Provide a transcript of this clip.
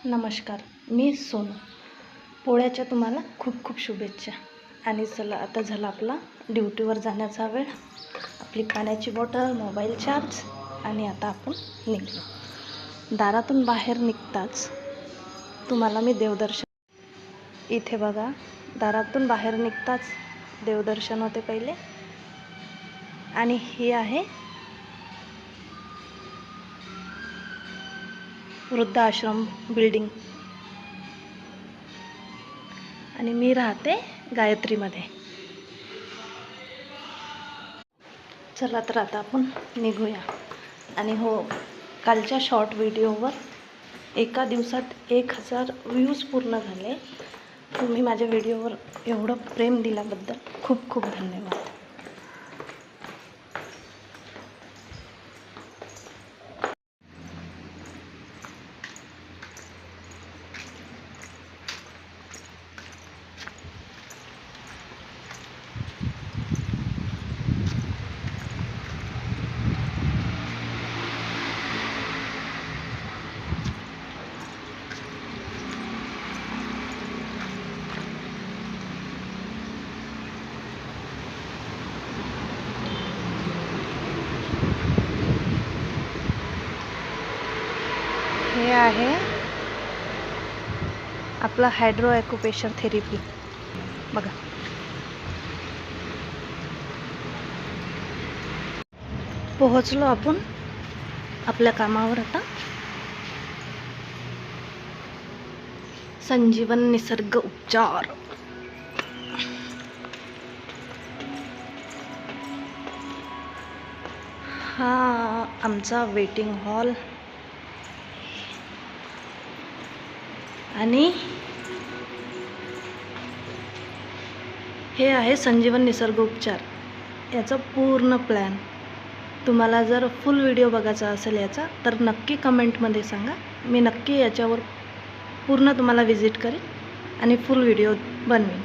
नमस्कार, मी सोनू. पोळ्याच्या तुम्हाला खूप खूप शुभेच्छा. आणि चला आता झाला आपला ड्युटीवर जाण्याचा वेळ. आपली पाण्याची बॉटल, मोबाईल चार्ज आणि आता आपण निघलो. दारातून बाहेर निघताच तुम्हाला मी देवदर्शन, इथे बघा, दारातून बाहेर निघताच देवदर्शन होते पहिले. आणि ही आहे वृद्धाश्रम बिल्डिंग. आणि मी राहते गायत्रीमध्ये. चला तर आता आपण निघूया. आणि हो, कालच्या शॉर्ट व्हिडिओवर एका दिवसात 1000 व्ह्यूज पूर्ण झाले. तुम्ही माझ्या व्हिडिओवर एवढं प्रेम दिल्याबद्दल खूप खूप धन्यवाद. हे आहे आपला हायड्रो ॲक्युप्रेशर थेरपी. बघा, पोहोचलो आपण आपल्या कामावर. आता संजीवन निसर्ग उपचार. हा आमचा वेटिंग हॉल. आणि हे आहे संजीवन निसर्ग उपचार. याचा पूर्ण प्लॅन. तुम्हाला जर फुल व्हिडिओ बघायचा असेल याचा, तर नक्की कमेंटमध्ये सांगा. मी नक्की याच्यावर पूर्ण तुम्हाला व्हिजिट करेन आणि फुल व्हिडिओ बनवेन.